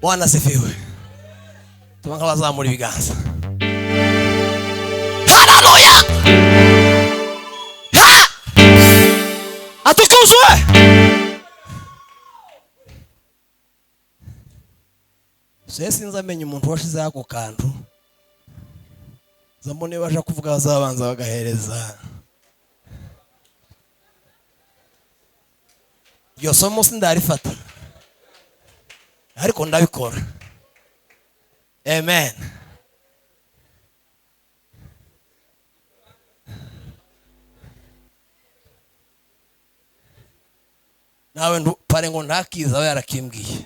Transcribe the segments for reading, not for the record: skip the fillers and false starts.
Bwana asifiwe. Tumanga bazamura ibiganza. Haleluya. Atukuzwe. Sinzi amenye umuntu washize ako kantu. Zamone baje kuvuga bazabanza bagahereza. Yo somo sindarifata. Ariko ndabikora. Amen. Nawe pare ngo ntakiza we yarakimbwiye.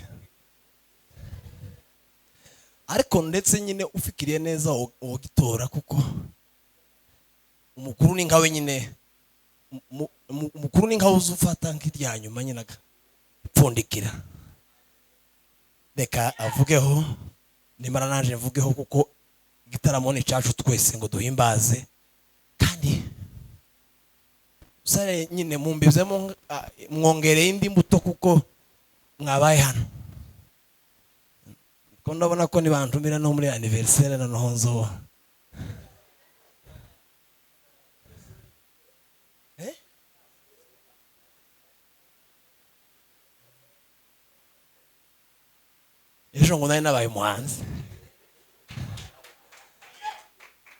Ariko ndetse nyine ufikiriye neza ugitora kuko umukuru ni nkawe nyine umukuru ni nkawe uzufata nk'irya nyuma nyine agapfundikira. Reka avugeho nimara naje mvugeho kuko igitaramo ni cyacu twese ngo duhimbaze kandi usare nyine mumbizemo mwongereye indi mbuto kuko mwabaye hano. Ko ndabona ko nibantumira no muri anniversaire na nonzo. Ejo ngo nari nabaye umuhanzi.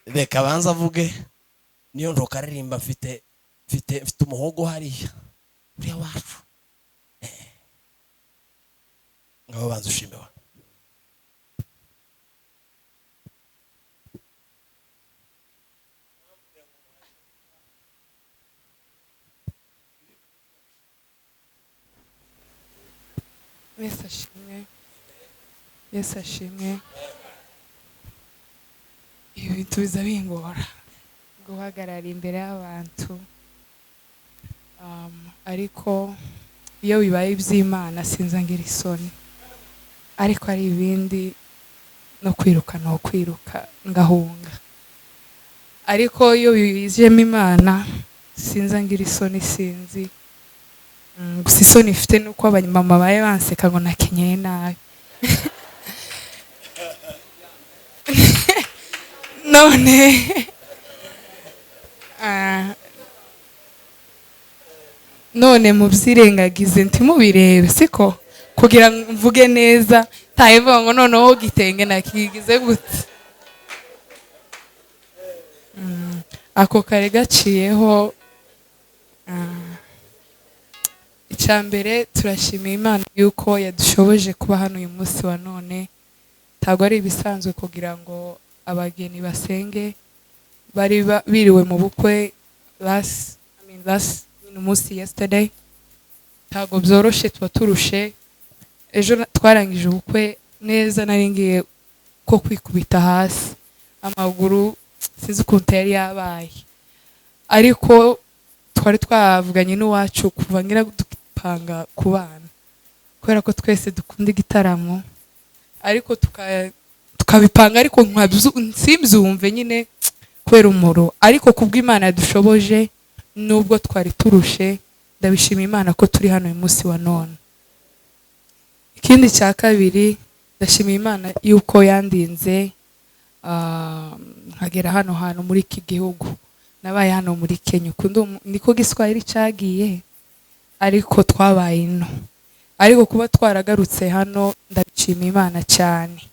Reka banza avuge niyo ntoka aririmba mfite umuhogo hariya uriya wacu. Ngabo banza ushimewa. Yesu ashimwe. Ibintu biza bingora guhagarara imbere y'abantu, ariko iyo bibaye iby'Imana sinzangira isoni, ariko ari ibindi no kwiruka ngahunga, ariko iyo bijemo Imana sinzangira isoni. Sinzi gusa isoni ifite nuko abanyamama baye banseka ngo nakenyeye nabi. none mubyirengagize ntimubirebe siko kugira ngo mvuge neza tayivuga ngo noneho gitenge nakigize gute. Ako kare gaciyeho. Icyambere turashimiye Imana yuko yadushoboje kuba hano uyu munsi wa none. Ntabwo ari ibisanzwe kugira ngo abageni basenge bari biriwe mu bukwe last umunsi yesterday. Ntabwo byoroshye, tuba turushe. Ejo twarangije ubukwe neza, nari ngiye ko kwikubita hasi, amaguru sinzi ukuntu yari yabaye, ariko twari twavuganye n'uwacu kuva ngira dupanga ku bana kubera ko twese dukunda igitaramo, ariko tukabipanga ariko nsimbyumve nyine kubera umuro, ariko kubw'Imana yadushoboje nubwo twari turushe. Ndabishima Imana ko turi hano uyu munsi wa none. Ikindi cya kabiri, ndashima Imana yuko yandinze nkagera hano hantu muri iki gihugu. Nabaye hano muri Kenya, niko Giswahili cyagiye, ariko twabaye ino. Ariko kuba twaragarutse hano ndabishima Imana cyane,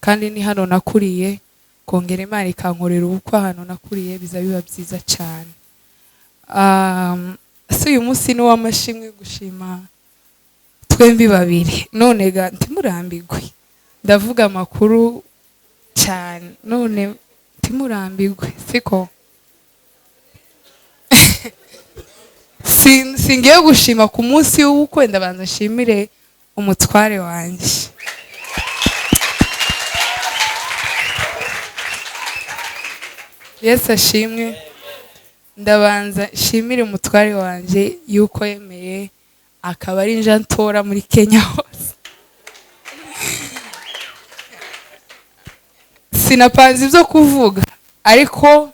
kandi ni hano nakuriye. Kongera Imana ikankorera ubukwe hano nakuriye biza biba byiza cyane. Uyu munsi ni w'amashimwe gushima twembi babiri. None ga ntimurambigwe, ndavuga amakuru cyane, none ntimurambigwe siko. Singiye gushima ku munsi w'ubukwe, ndabanza nshimire umutware wanjye. Yesu ashimwe. Ndabanza nshimire umutware wanjye yuko yemeye akaba ari nje ntora muri Kenya hose. Sinapanze ibyo kuvuga, ariko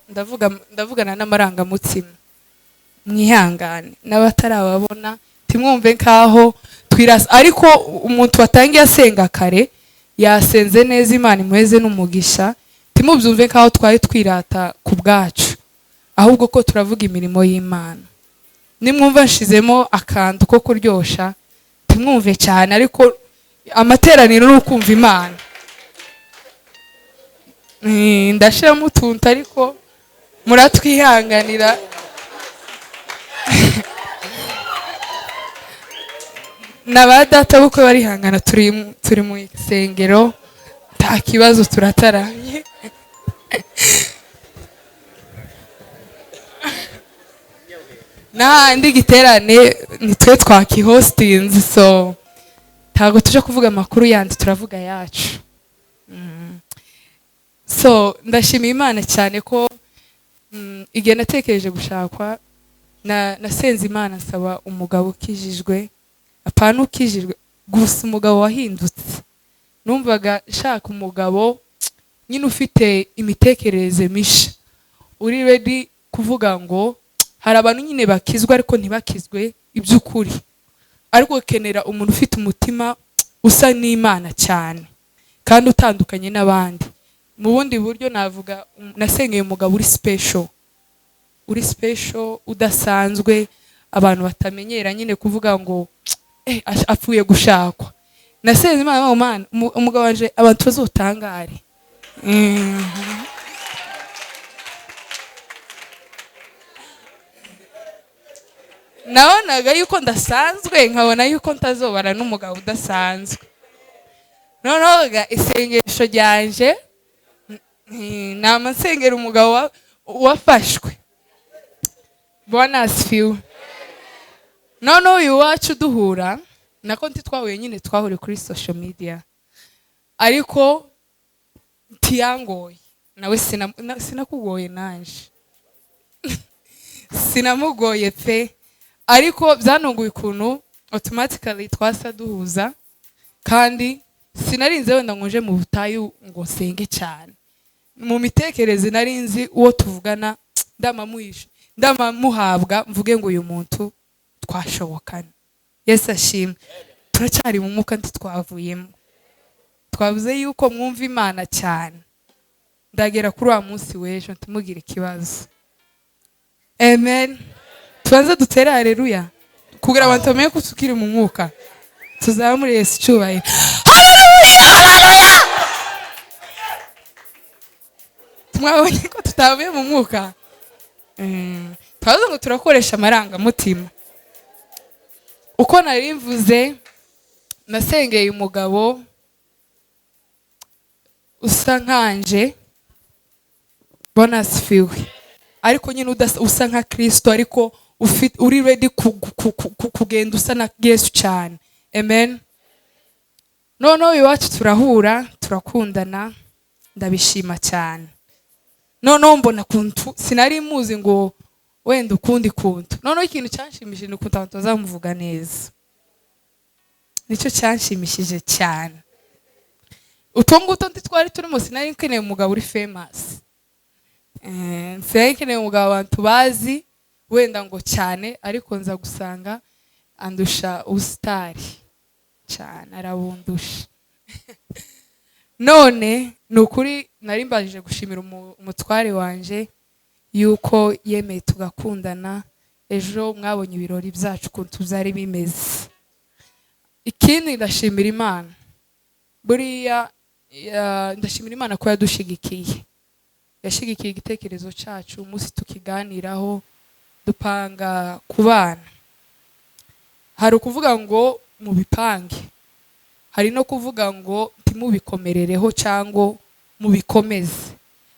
ndavugana n'amarangamutima. Mwihangane n'abatarababona timwumve nkaho twirasa, ariko umuntu watangiye asenga kare yasenze neza, Imana imuheze n'umugisha. Timubyumve nk'aho twari twirata ku bwacu, ahubwo ko turavuga imirimo y'Imana. Nimwumva nshizemo akantu ko kuryosha, timwumve cyane, ariko amateraniro ni ukumva Imana. Ndashiramo utuntu ariko muratwihanganira. Naba data bukwe barihangana, turi mu isengero, nta kibazo, turataramye. N'ahandi giterane nitwe twakihostinze, so ntabwo tuje kuvuga amakuru yandi, turavuga yacu. So ndashimiye Imana cyane ko igihe natekereje gushakwa, nasenze Imana nsaba umugabo ukijijwe, apana ukijijwe gusa, umugabo wahindutse. Numvaga nshaka umugabo nyine ufite imitekerereze misha, uri ready kuvuga ngo hari abantu nyine bakizwa ariko ntibakizwe iby'ukuri, ariko ukenera umuntu ufite umutima usa n'Imana cyane kandi utandukanye n'abandi. Mu bundi buryo navuga nasengeye umugabo uri special udasanzwe, abantu batamenyera nyine kuvuga ngo apfuye gushakwa. Nasenze Imana, umugabo wanje abantu bazotangare. Nabonaga yuko ndasanzwe, nkabona yuko ntazobara n'umugabo udasanzwe. Noneho isengesho ryanje namasengera umugabo wafashwe. Bwana asifiwe. Noneho uyu wacu duhura, nako ntitwahuye nyine, twahuriye kuri social media, ariko ntiyangoye. Nawe sinakugoye nanje. Sinamugoye pe, ariko byanunguye ukuntu automatically twasa duhuza, kandi sinarinze wenda ngonje mu butayu ngo senge cyane. Mu mitekerereze narinzi uwo tuvugana ndamamuhabwa, mvuge ngo uyu muntu twashobokana. Yesu ashimwe. Turacyari mu mwuka ntitwavuyemo. Twavuze yuko mwumva Imana cyane. Ndagera kuri wa munsi w'ejo ntimugire ikibazo. Amen. Tubanze dutere haleluya kugira abantu bamenye ko tukiri mu mwuka. Tuzamure Yesu cyubahiro. Haleluya. Mwabonye ko tutavuye mu mwuka. Twavuze ngo turakoresha amarangamutima. Uko nari mvuze, nasengeye umugabo usa nkanje, Bwana asifiwe, ariko nyine usa nka Kristo, ariko uri ready kugenda usa na Yesu cyane. Amen. Noneho iwacu turahura, turakundana, ndabishima cyane. Noneho mbona kuntu sinari muzi ngo wenda ukundi kuntu. Noneho ikintu cyanshimishije nuko abantu bazamuvuga neza. Nicyo cyanshimishije cyane. Utonguto ntitwari turimo, sinari nkeneye umugabo uri famous. Sinari nkeneye umugabo abantu bazi wenda ngo cyane, ariko nza gusanga andusha ubustari cyane, arabundusha. None nukuri nari mbajije gushimira umutware wanje yuko yemeye tugakundana. Ejo mwabonye ibirori byacu kuntu zari bimeze. Ikindi ndashimira Imana, buriya ndashimira Imana ko yadushigikiye. Yashigikiye igitekerezo cyacu, umunsi tukiganiraho dupanga kubana. Hari ukuvuga ngo mubipange, hari no kuvuga ngo ntimubikomerereho cyangwa mubikomeze.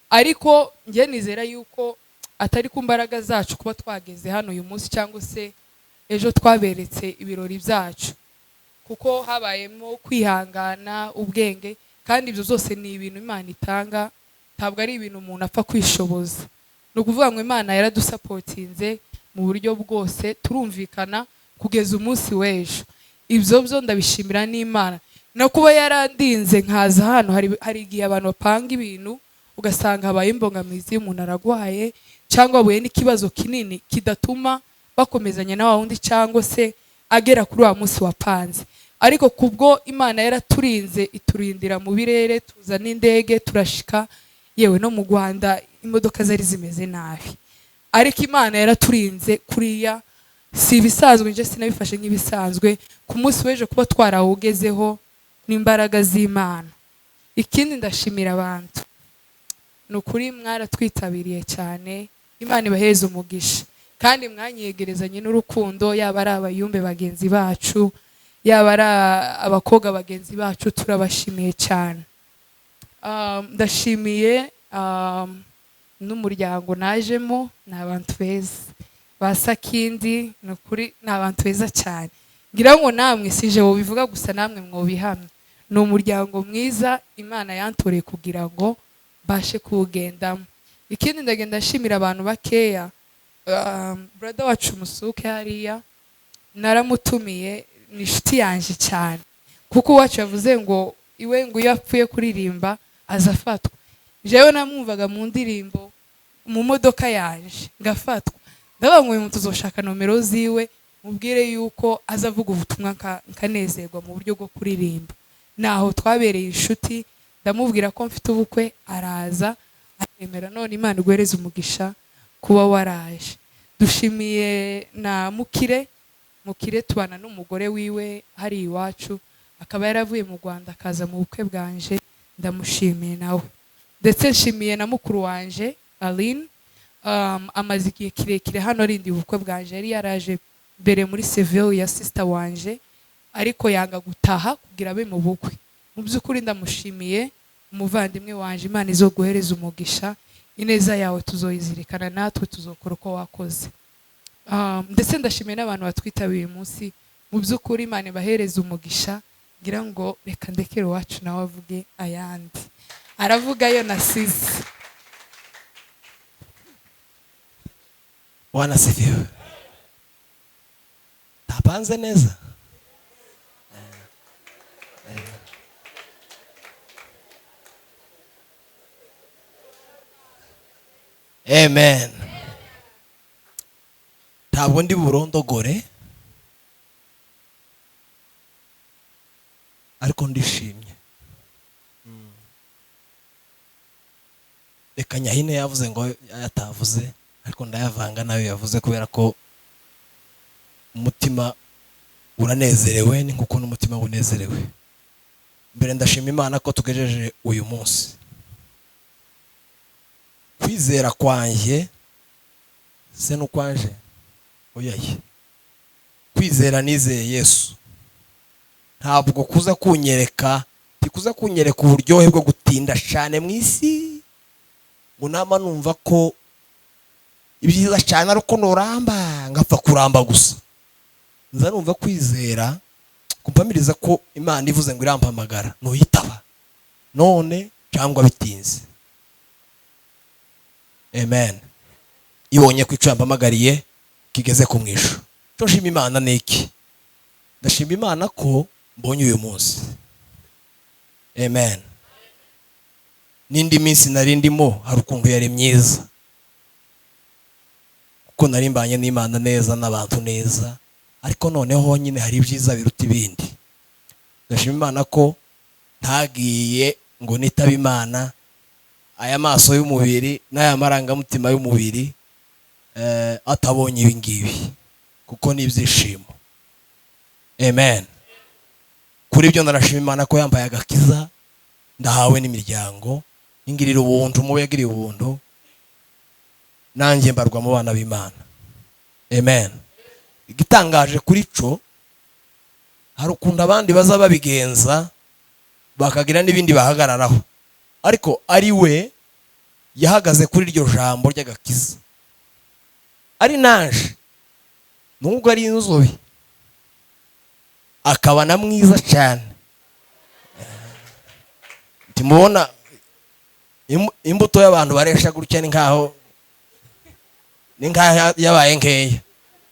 Ariko njye nizera yuko atari ku mbaraga zacu kuba twageze hano uyu munsi cyangwa se ejo twaberetse ibirori byacu, kuko habayemo kwihangana, ubwenge, kandi ibyo zose ni ibintu Imana itanga, ntabwo ari ibintu umuntu apfa kwishoboza. No kuvuga ngo Imana yaradusapotinze mu buryo bwose, turumvikana kugeza umunsi w'ejo. Ibyo byo ndabishimira n'Imana. No kuba yarandinze nkaza hano, hari igihe abantu bapanga ibintu ugasanga habaye imbogamizi, umuntu aragwaye cyangwa abuye n'ikibazo kinini kidatuma bakomezanya na wundi cyangwa se agera kuri wa munsi wapanze. ariko kubwo Imana yaraturinze iturindira mu birere, tuza n'indege turashika, yewe no mu Rwanda imodoka zari zimeze nabi, ariko Imana yaraturinze kuriya. Si ibisanzwe, nje sinabifashe nk'ibisanzwe. Ku munsi w'ejo kuba twarawugezeho n'imbaraga z'Imana. Ikindi ndashimira abantu, ni ukuri mwaratwitabiriye cyane, Imana ibaheze umugisha, kandi mwanyegerezanye n'urukundo, yaba ari abayumbe bagenzi bacu, yaba ari abakobwa bagenzi bacu, turabashimiye cyane. Ndashimiye n'umuryango najemo, ni abantu beza, basakindi, ni ukuri ni abantu beza cyane. Ngira ngo namwe sije wo bivuga gusa, namwe mwobihamya, ni umuryango mwiza Imana yantoreye kugira ngo bashe kuwugendamo. Ikindi ndagenda nshimira abantu bakeya, brother wacu Musuke hariya naramutumiye, ni inshuti yanje cyane, kuko uwacu yavuze ngo iwe ngo iyo apfuye kuririmba azafatwa. Jewe namwumvaga mu ndirimbo mu modoka yanje ngafatwa, ndavuga ngo uyu muntu tuzoshaka nomero ziwe mubwire yuko azavuga ubutumwa nkanezerwa mu buryo bwo kuririmba. Naho twabereye inshuti, ndamubwira ko mfite ubukwe, araza aremera. None Imana iguhereze umugisha kuba waraje. Dushimiye na Mukire tubana n'umugore wiwe hari iwacu, akaba yaravuye mu Rwanda akaza mu bukwe bwanje, ndamushimiye nawe. Ndetse nshimiye na mukuru wanje Aline, amaze igihe kirekire hano rindi ubukwe bwanje, yari yaraje mbere muri Seville ya sister wanje, ariko yanga gutaha kugira abe mu bukwe. Mu by'ukuri ndamushimiye umuvandimwe wanje, Imana izoguhereza umugisha, ineza yawe tuzoyizirikana, natwe tuzokora uko wakoze. Ndetse ndashimiye n'abantu batwitabiye uyu munsi, mu by'ukuri Imana ibahereza umugisha. Ngira ngo reka ndekere wacu nawe avuge ayandi, aravuga yo nasize. Wanasifiwe. Tapanze neza. Amen. Ntabwo ndi burondogore, ariko ndishimye. Reka Nyahine yavuze ngo yatavuze, ariko ndayavanga nayo yavuze, kubera ko umutima uranezerewe, ni nkuko n'umutima unezerewe. Mbere ndashima Imana ko tugejeje uyu munsi. Kwizera kwanjye se n'ukwanje oyaye, kwizera nizeye Yesu ntabwo kuza kunyereka, tikuza kunyereka uburyohe bwo gutinda cyane mu isi, ngo nama numva ko ibyiza cyane ariko noramba ngapfa kuramba gusa. Nza numva kwizera kumpamiriza ko Imana ivuze ngo irampamagara noyitaba none cyangwa bitinze. Amen. Ibonye kwica mpamagariye kigeze ku mwisho. Cyo nshima Imana neki, ndashima Imana ko mbonye uyu munsi. Amen. Nindi minsi nari ndimo hari ukuntu yari myiza, kuko nari mbanye n'Imana neza n'abantu neza, ariko noneho nyine hari ibyiza biruta ibindi. Ndashima Imana ko ntagiye ngo nitaba Imana aya maso y'umubiri n'aya marangamutima y'umubiri atabonye ibi ngibi, kuko ni ibyishimo. Amen. Kuri ibyo ndarashima Imana ko yambaye agakiza, ndahawe n'imiryango, ingirira ubuntu mu yagiriye ubuntu, nanjye mbarwa mu bana b'Imana. Amen. Igitangaje kuri cyo, hari ukunda abandi baza babigenza bakagira n'ibindi bahagararaho, ariko ari we yahagaze kuri iryo jambo ry'agakiza. Ari naje nubwo ari inzobe, akaba na mwiza cyane. Timubona imbuto y'abantu baresha gutya, ni nkaho yabaye nkeya.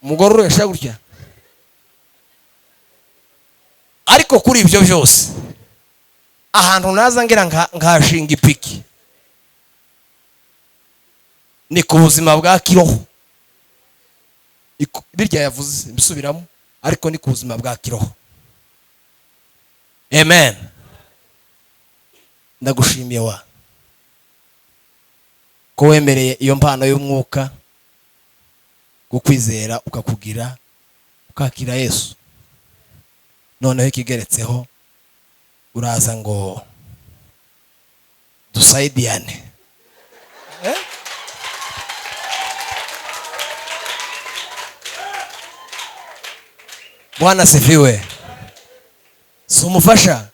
Umugore uresha gutya, ariko kuri ibyo byose ahantu naza ngira nkashinga ipiki, ni ku buzima bwa kiroho. Birya yavuze mbisubiramo, ariko ni ku buzima bwa kiroho. amen. Ndagushimiye wa ko wemereye iyo mpano y'umwuka kukwizera ukakugira ukakira Yesu. Noneho ikigeretseho uraza ngo dusaidiane. Bwana sifiwe. Si umufasha,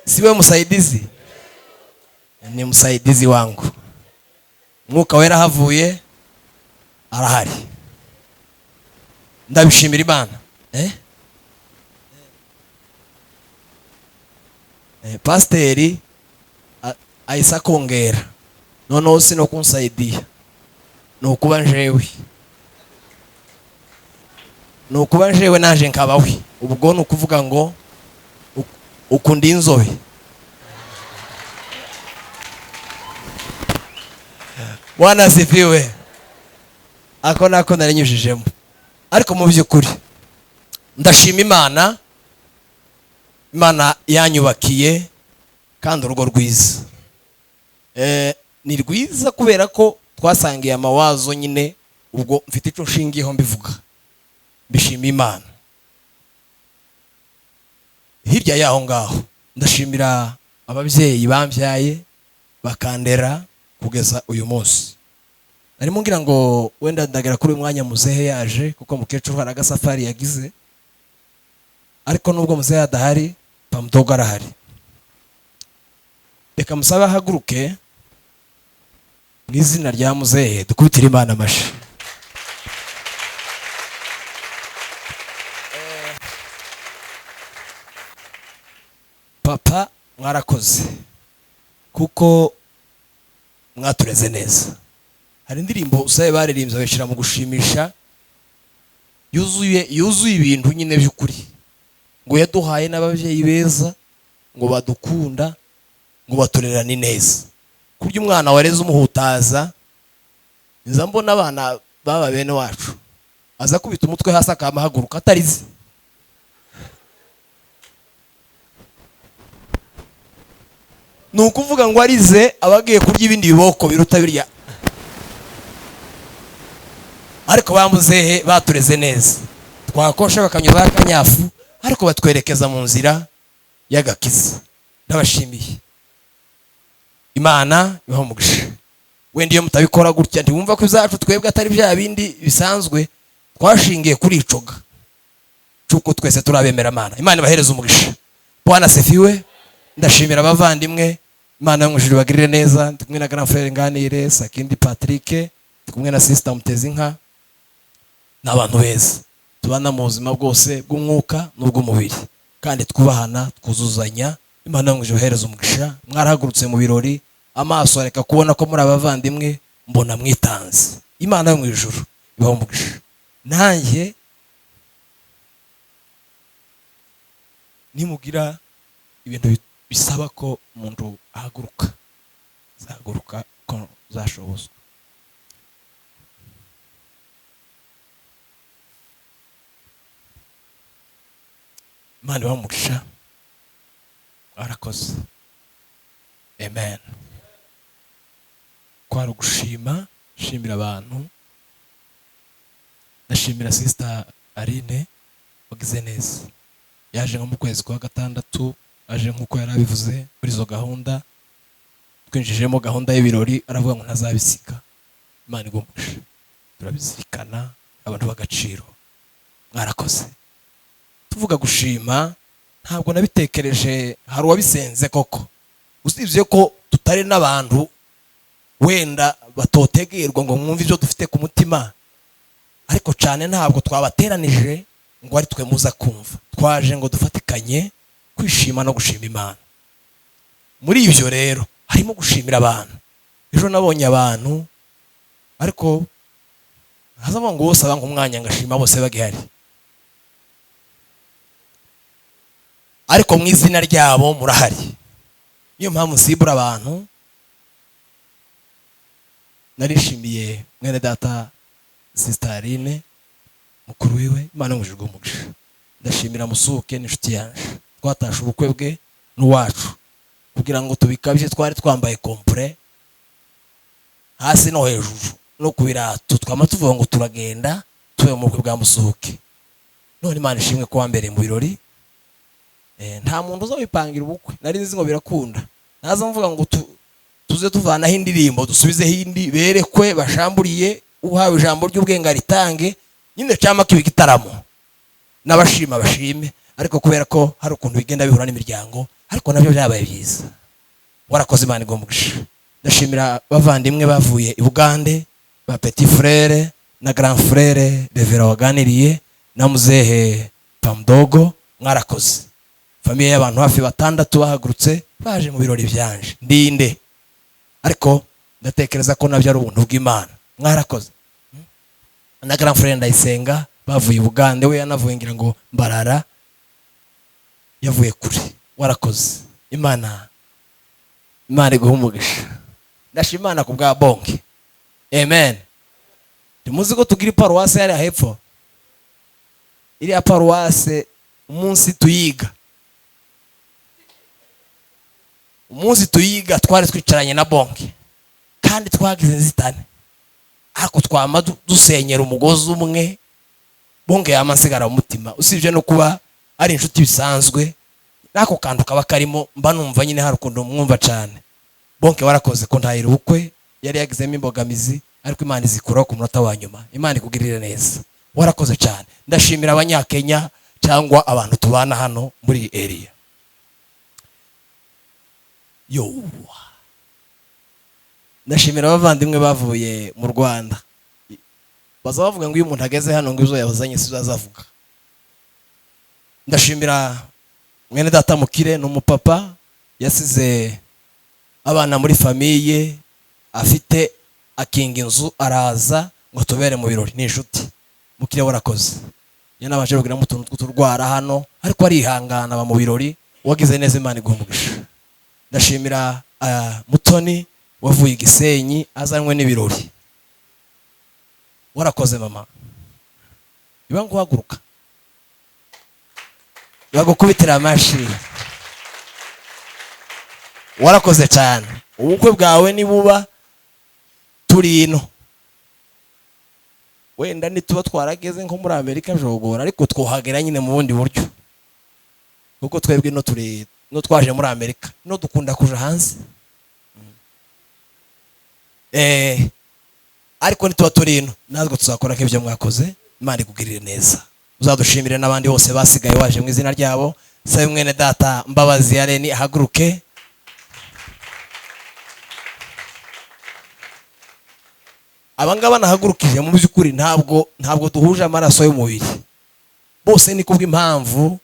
siwe msaidizi, ni msaidizi wangu. Mwuka wera havuye arahari. Ndabishimira Imana. Pasteri ahise akongera, noneho si no kunsaidia, ni ukuba njewe, ni ukuba njewe naje nkabawe. Ubwo ni ukuvuga ngo ukunda inzobe. Bwana asifiwe. Ako nako narinyujijemo, ariko mu by'ukuri ndashima Imana. Imana yanyubakiye kandi urugo rwiza. Ni rwiza kubera ko twasangiye amawazo nyine, ubwo mfite icyo nshingiyeho mbivuga. Mbishima Imana. Hirya yaho ngaho ndashimira ababyeyi bambyaye bakandera kugeza uyu munsi. Narimo ngira ngo wenda ndagera kuri uyu mwanya muzehe yaje, kuko mukecuru hari agasafari yagize, ariko nubwo muzehe adahari pamudogo arahari. Reka musabe ahaguruke mu izina rya muzehe, dukubitire Imana amashi. Papa mwarakoze kuko mwatureze neza. Hari indirimbo usabe baririmbye bashyira mu gushimisha, yuzuye ibintu nyine by'ukuri, ngo yaduhaye n'ababyeyi beza, ngo badukunda, ngo baturerane neza. Kurya umwana wareze umuhutaza, nza mbona abana baba bene wacu aza kubita umutwe hasi akamahaguruka atarize. Ni ukuvuga ngo arize abagiye kurya ibindi biboko biruta birya. Ariko bamuzehe batureze neza, twakosha bakanyura akanyafu, ariko batwerekeza mu nzira y'agakiza. Ndabashimiye. Imana ibahe umugisha. Wenda iyo mutabikora gutya ntiwumva ko izacu twebwe atari bya bindi bisanzwe, twashingiye kuri icoga cyuko twese turabemera Imana. Imana ibahereze umugisha. Bwana asifiwe. Ndashimira abavandimwe, Imana yo mu ijuru bagirire neza. Ndi kumwe na Grand Frère Nganire, Sakindi Patrick, ndi kumwe na Sister Mutezinka, n'abantu beza tubana mu buzima bwose bw'umwuka n'ubw'umubiri, kandi twubahana twuzuzanya. Imana yo mu ijuru ibahereze umugisha. Mwarahagurutse mu birori, amaso areka kubona ko muri abavandimwe, mbona mwitanze. Imana yo mu ijuru ibahe umugisha. Nanjye nimugira ibintu bisaba ko umuntu ahaguruka, zahaguruka ko zashobozwa. Imana ibahe umugisha. Arakoze. Amen. Kwari ugushima, shimira abantu. Ndashimira Sister Aline wagize neza. Yaje nko mu kwezi kwa gatandatu, aje nkuko yari abivuze muri zo gahunda. Twinjijemo gahunda y'ibirori, aravuga ngo ntazabisika. Imana igumugisha. Turabizirikana abantu bagaciro. Mwarakoze. Tuvuga gushima, ntabwo nabitekereje, hari uwabisenze koko. Usibye ko tutari n'abantu wenda batotegerwa ngo mwumve ibyo dufite ku mutima, ariko cyane ntabwo twabateranije ngo ari twe muza kumva. Twaje ngo dufatikanye kwishima no gushima Imana. Muri ibyo rero harimo gushimira abantu. Ejo nabonye abantu, ariko hazamo ngo bose abanga umwanya ngashima bose bagihari, ariko mu izina ryabo murahari. Niyo mpamvu nsibura abantu. Narishimiye mwene data Sister Aline, mukuru wiwe, Imana yo mu ijuru umugisha. Ndashimira Musuke n'inshuti yanjye. twatashe ubukwe bwe n'uwacu, kugira ngo tubikabye twari twambaye kompure hasi no hejuru no ku birato, twama tuvuga ngo turagenda tuve mu bukwe bwa Musuhuke. None Imana ishimwe ko wambereye mu birori. Nta muntu uzabipangira ubukwe, nari nzi ngo birakunda, naza mvuga ngo tuze tuvanaho indirimbo dusubizeho indi, berekwe bashamburiye, uhawe ijambo ry'ubwenge ritange, nyine cyama kibi gitaramo n'abashima bashime. Ariko kubera ko hari ukuntu bigenda bihura n'imiryango, ariko nabyo byabaye byiza. Warakoze, Imana igombugisha. Ndashimira bavandimwe bavuye i Bugande, ba petit frère na grand frère Revera waganiriye na muzehe Pamdogo, mwarakoze. Famiye y'abantu hafi 6 bahagurutse baje mu birori byanje ndinde, ariko ndatekereza ko nabyo ari ubuntu bw'Imana. Mwarakoze. Na grand frère Ndayisenga bavuye i Bugande, we yanavuye ngira ngo Mbarara, yavuye kure. Warakoze. Imana iguhe umugisha. Ndashimana ku bwa bonke. Amen. Timuzi ko tugira paruwase yari hepfo, iri paruwase umunsi tuyiga twari twicaranye na bonke, kandi twagize inzitane, ariko twama dusenyera umugozi umwe, bonke yamansigara umutima. Usibye no kuba ari inshuti bisanzwe, nako kantu kaba karimo, mba numva nyine hari ukuntu mwumva cyane. Bonke warakoze ko ntayira ubukwe, yari yagizemo imbogamizi, ariko Imana izikuraho ku munota wa nyuma. Imana ikugirire neza. Warakoze cyane. Ndashimira Abanyakenya cyangwa abantu tubana hano muri area. Ndashimira abavandimwe bavuye mu Rwanda. Bazavuga ngo iyo umuntu ageze hano ngo izo yabazanye sizo azavuga. Ndashimira mwene data Mukire n'umupapa yasize abana muri famiye, afite akinga inzu, araza ngo tubere mu birori n'inshuti. Mukire warakoze. Yanabaje kugira mu tuntu tw'uturwara hano, ariko arihangana aba mu birori. Wagize neza, Imana igombugisha. Ndashimira Mutoni wavuye i Gisenyi azanwe n'ibirori. Warakoze mama. Iba nguhaguruka, bagukubitira amashi. Warakoze cyane. Ubukwe bwawe nibuba turi ino, wenda nituba twarageze nko muri Amerika jogora, ariko twohagera nyine mu bundi buryo, kuko twebwe no turi no twaje muri Amerika no dukunda kuja hanze. Ariko nituba turi ino natwe tuzakora nk'ibyo mwakoze. Imana ikugirire neza. Uzadushimire n'abandi bose basigaye waje mu izina ryabo. Sabe mwene data Mbabazi Yareni ahaguruke. Abangaba nahagurukije mu byukuri ntabwo duhuje amaraso y'umubiri, bose ni kubw'impamvu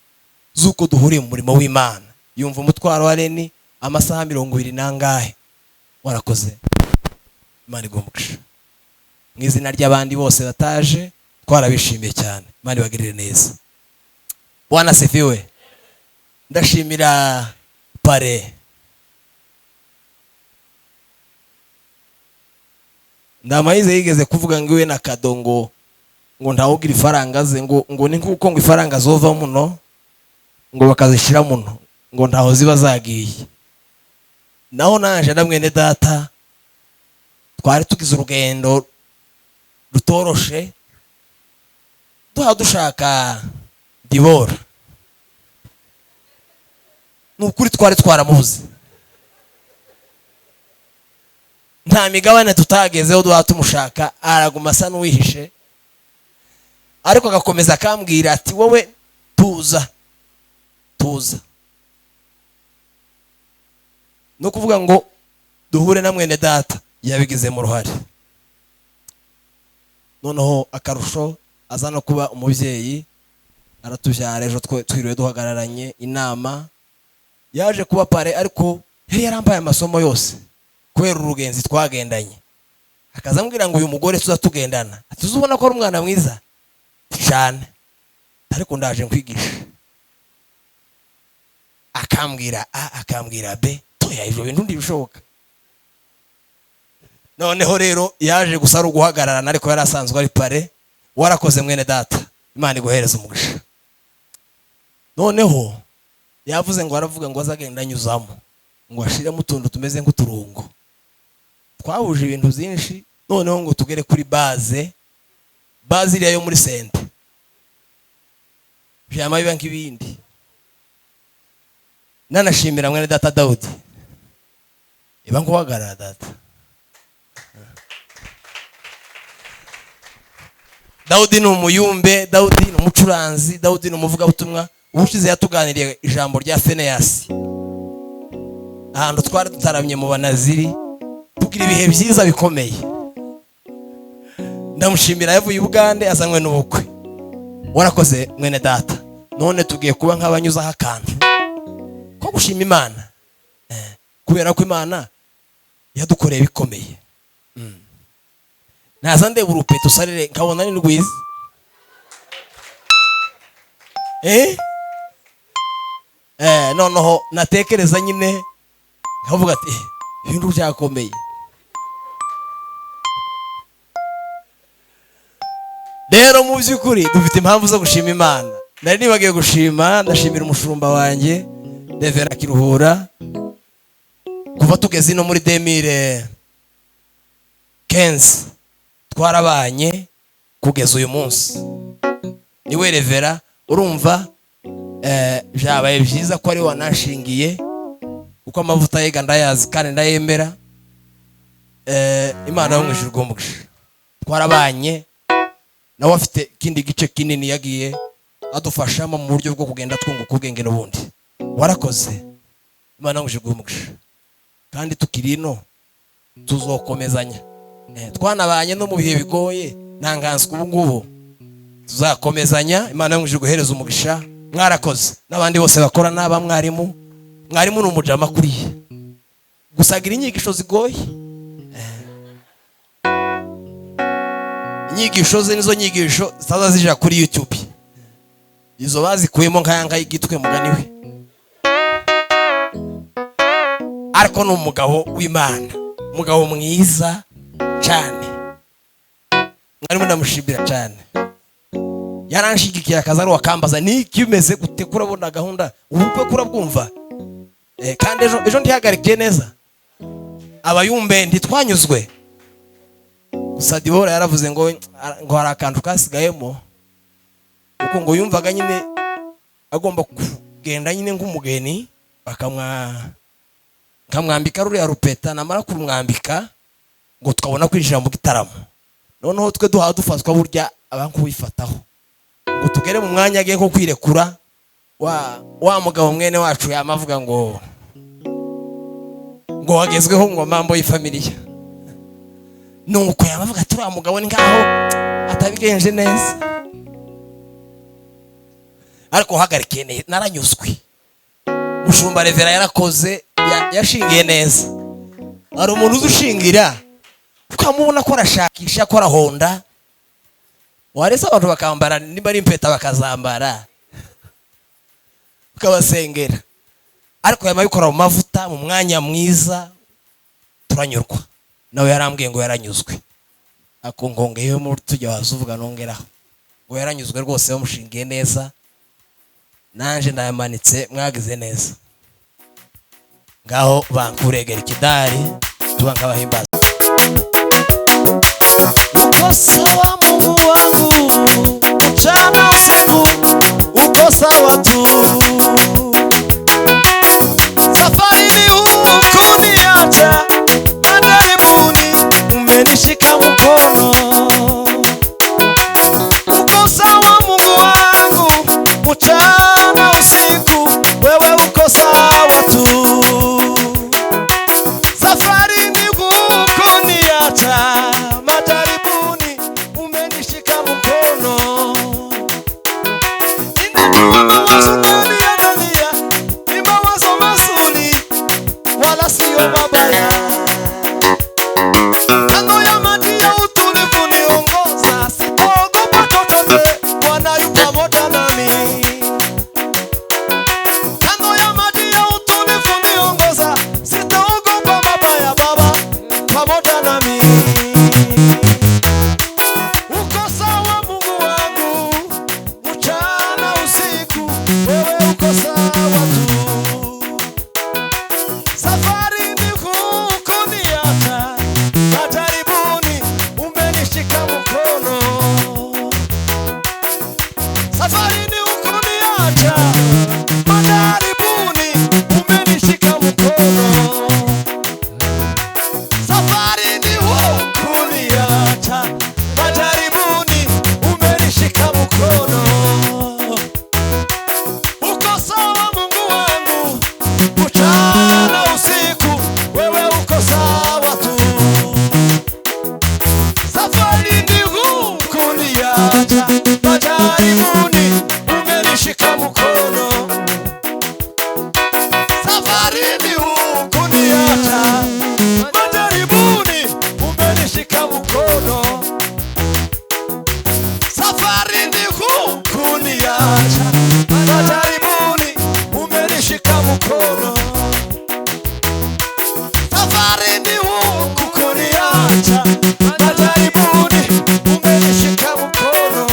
zuko duhuriye mu murimo w'Imana. Yumva umutwaro wa Reni amasaha 20 nangahe. Warakoze. Imana igombugisha. Mu izina ry'abandi bose bataje twarabishimiye cyane. Imana ibagirire neza. Bwana sifiwe. Ndashimira pare Ndamayize yigeze kuvuga ngo iwe na Kadongo ngo ntawugira ifaranga ze ngo ni nkuko ngo ifaranga zova muno ngo bakazishira muno ngo ntaho ziba zagiye. Naho nanje na mwene data twari tugize urugendo rutoroshe, dushaka Dibora. Nukuri twari twaramubuze, nta migabane tutagezeho duha tumushaka, araguma asa n'uwihishe, ariko agakomeza akambwira ati wowe tuza. No kuvuga ngo duhure na mwene data yabigize mu ruhare. Noneho akarusho aza no kuba umubyeyi, aratubyara. Ejo twiriwe duhagararanye inama, yaje kuba pare, ariko yari yarambaye amasomo yose kubera urugenzi twagendanye. Akaza ambwira ngo uyu mugore tuzatugendana, atuzubona ko ari umwana mwiza cyane, ariko ndaje nkwigisha. Akambwira be toya ivyo bintu ndibishoboka. Noneho rero yaje gusara uguhagararana, ariko yari asanzwe ari pare. Warakoze mwene data, Imana iguhereza umugisha. Noneho yavuze ngo aravuga ngo azagenda anyuzamo ngo ashiremo utuntu tumeze nk'uturungo. Twahuje ibintu byinshi, noneho ngo tugere kuri base iriya yo muri sente byama biba nk'ibindi. Nanashimira mwene data Dawudi, iba nguhagarara data. Dawudi ni umuyumbe, Dawudi ni umucuranzi, Dawudi ni umuvugabutumwa. Ubushize yatuganiriye ijambo rya Feneyasi ahantu twari dutaramye mu banaziri, tugira ibihe byiza bikomeye. Ndamushimira yavuye Uganda azanywe n'ubukwe. Warakoze mwene data. None tugiye kuba nk'abanyuzaho akantu ko gushima Imana, kubera ko Imana yadukoreye bikomeye. Naza ndeba urupeto sarire nkabona ni rwiza. Noneho natekereza nyine nkavuga ati ibintu byakomeye. Rero mu by'ukuri dufite impamvu zo gushima Imana. Nari nibagiye gushima, ndashimira umushumba wanjye Revera Kiruhura. Kuva tugeze no muri 2015 twarabanye kugeza uyu munsi. Niwe Revera, urumva byabaye byiza ko ari wanashingiye uko amavuta yega ndayazi kandi ndayemera. Imana yo mwijuru gomugusha. Twarabanye nawe afite kindi gice kinini yagiye adufashamo mu buryo bwo kugenda twunguka ubwenge n'ubundi. Warakoze, Imana yo mwijuru gomugusha. Kandi tukirino tuzokomezanya. Twanabanye no mu bihe bigoye, nanganswe ubu ngubu tuzakomezanya. Imana yo mwijuru guhereza umugisha. Mwarakoze n'abandi bose bakora n'aba mwarimu ni umujama kuriye gusagira inyigisho zigoye. Inyigisho ze nizo nyigisho zitaza zija kuri YouTube, izo bazikuyemo nkayanga y'igitwe muganiwe. Ariko ni umugabo w'Imana, umugabo mwiza cyane. Mwarimu ndamushimira cyane. Yaranshigikiye akaza ari wakambaza niki umeze gute, kurabona gahunda ubukwe kurabwumva. Kandi ejo ndihagarike neza abayumbe ntitwanyuzwe. Gusa Dibora yaravuze ngo hari akantu kasigayemo, uko ngo yumvaga nyine agomba kugenda nyine nk'umugeni bakamwambika ruriya rupeta, namara kurumwambika ngo tukabona kwinjira mu gitaramo. Noneho twe duhawe dufatwa burya abantu bifataho ngo tugere mu mwanya agiye ko kwirekura. Wa mugabo mwene wacu yamavuga ngo wagezweho ngo mambo y'ifamiliya. Nuko yamavuga turi mugabo ni ngaho atabigenje neza. Ariko hagarike neza, naranyuzwe. Mushumba Revera yarakoze, yashingiye neza. Ari umuntu uzushingira ukamubona ko arashakisha ko arahonda. Warese abantu bakambara niba ari impeta bakazambara ukabasengera. Ariko yamabikora mu mavuta mu mwanya mwiza, turanyurwa. Nawe yarambwiye ngo yaranyuzwe. Akongongeyeho mu tujya wazuvuga nongeraho ngo yaranyuzwe rwose, bamushingiye neza. Nanje ndayamanitse, mwagize neza. Ngaho bankuregera ikidari tuba nk'abahimbaza. Uko sawa Mungu wangu, mchana usiku uko sawa tu. Safari hukuniacha, majaribuni umenishika mkono. Uko sawa Mungu wangu, mchana usiku wewe uko sawa tu. Safari ni hukuniacha, majaribuni umenishika mkono. Mawazo ndani ya dunia ni mawazo mazuri, wala sio mabaya. Kando ya maji ya utulivu niongoza, sitaogopa chochote, Bwana yu pamoja nami. Kando ya maji ya utulivu niongoza, sitaogopa mabaya, Baba pamoja nami. Uko sawa Mungu wangu, mchana usiku safarini ukuniacha, majaribuni umenishika mkono. Safarini ukuniacha, majaribuni umenishika mkono. Uko sawa Mungu wangu, mchana usiku wewe uko sawa tu. Safarini hukuniacha, majaribuni umenishika mkono. Safarini hukuniacha, majaribuni umenishika mkono. Safarini hukuniacha, majaribuni umenishika mkono. Safarini hukuniacha, majaribuni umenishika mkono.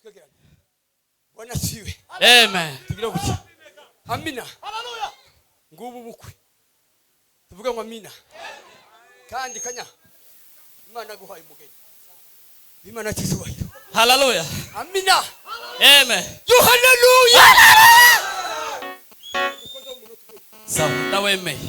twegerane. Bwana siwe. Amen. Tugira gutya. Amina. Haleluya. Ngubu bukwe. Tuvuga ngo amina. Kandi kanya. Imana guhaye umugeni. Imana tizubahiro. Hallelujah. Amina. Amen. Yo hallelujah. Sawa, ndawemeye.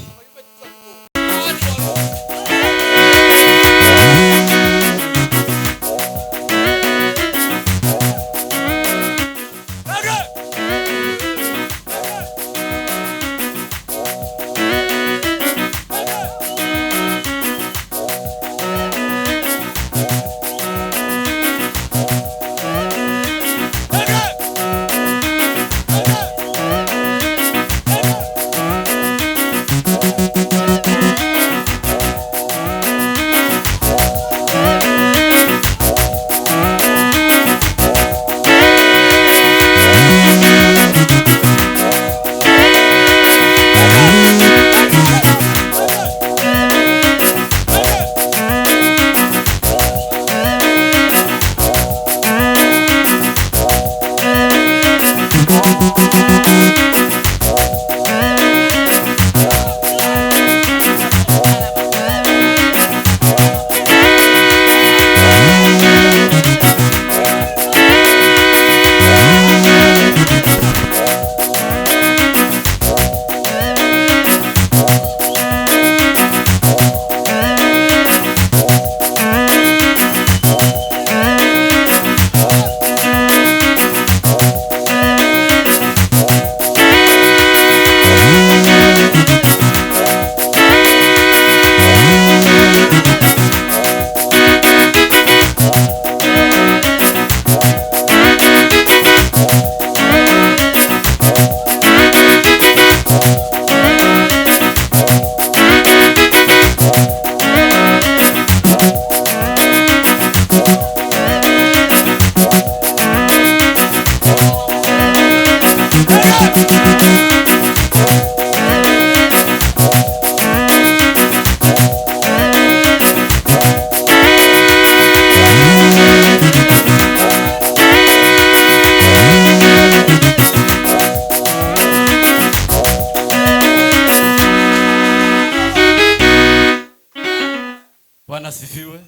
Bwana sifiwe.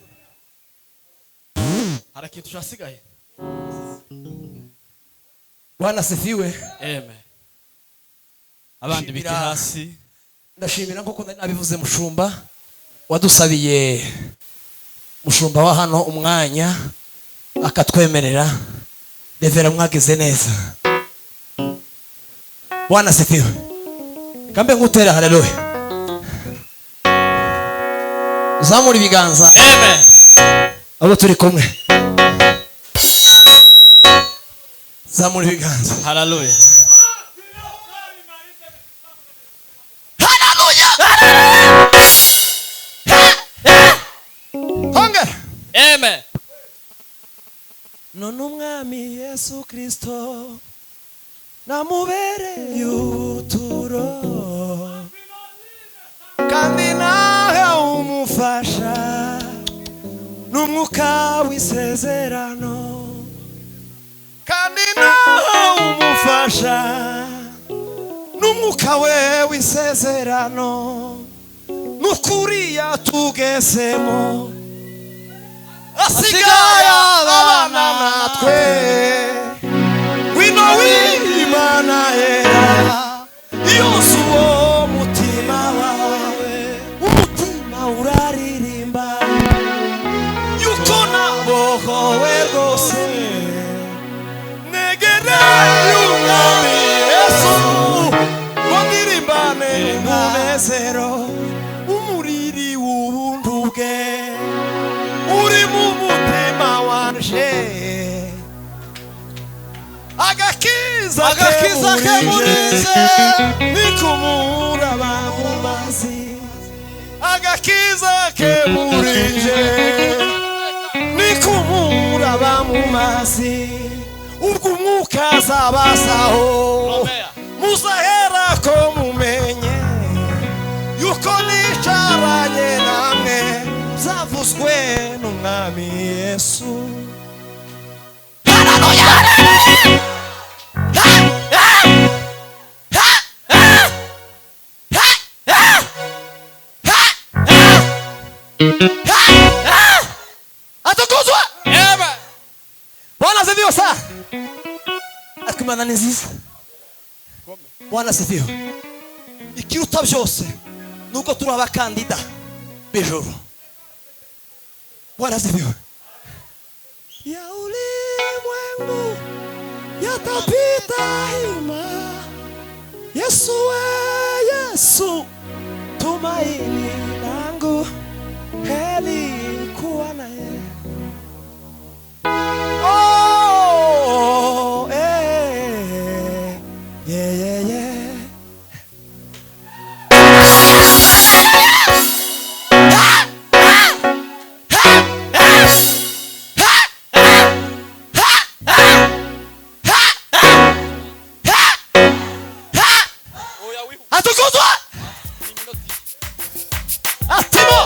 Hari kitu cyasigaye. Bwana sifiwe. Amen. Abandi biki hasi. Ndashimira nk'uko nabivuze mushumba wadusabiye mushumba wa hano umwanya akatwemerera Revera mwagize neza. Bwana sifiwe. Kambe ngutera haleluya. Zamura ibiganza. Amen. Abo turi kumwe. Zamura ibiganza. Hallelujah. Hongera. Amen. None umwami Yesu Kristo namubereye uturo kandi nawe umufasha n'umwuka w'isezerano kandi nawe umufasha n'umwuka we w'isezerano n'ukuri yatugezemo asigaye abana natwe wino w'Imana yera yose uwo mutima wawe umutima uraririmba yuko nabohowe rwose negereye umwami Yesu ngo ndirimbane umunezero umuriri w'ubuntu bwe uri mu mutima wanje agakiza ke murize nikumura bamumazi agakiza ke murije nikumura bamumazi ubwo umwuka azabasaho muzahera ko mumenye yuko nicaranye namwe zavuzwe n'umwami Yesu. Haleluya. atukuzwe. Amen. Bwana asifiwe sana. Akimana ni nziza. Bwana asifiwe. Ikiruta byose nuko turi abakandida b'ijuru. Bwana asifiwe. Ya ulimwengu yatapita hima, Yesu we Yesu tumaini langu, heri kuwa naye. Oh, yeah, yeah, yeah. Atukuzwe. Atimo.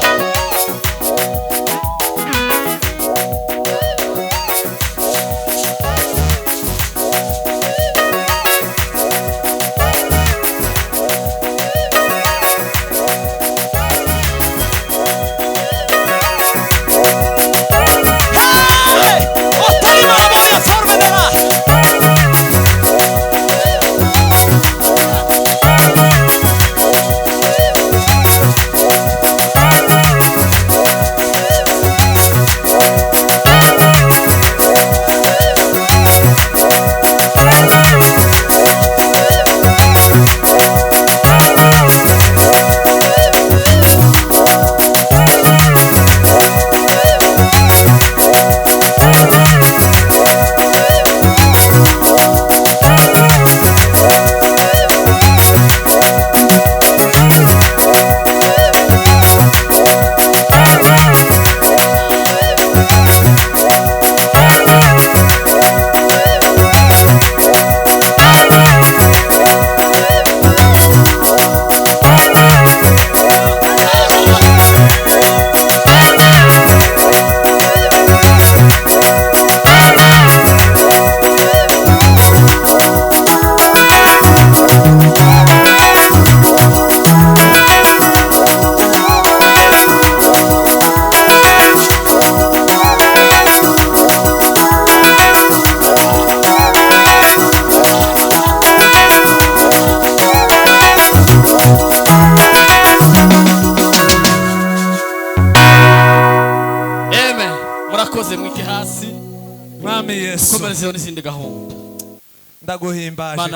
Hey! Ottima la buona forma della. murakoze mwike hasi Mwami Yesu komerezeho n'izindi gahunda ndaguhimbaje. Mana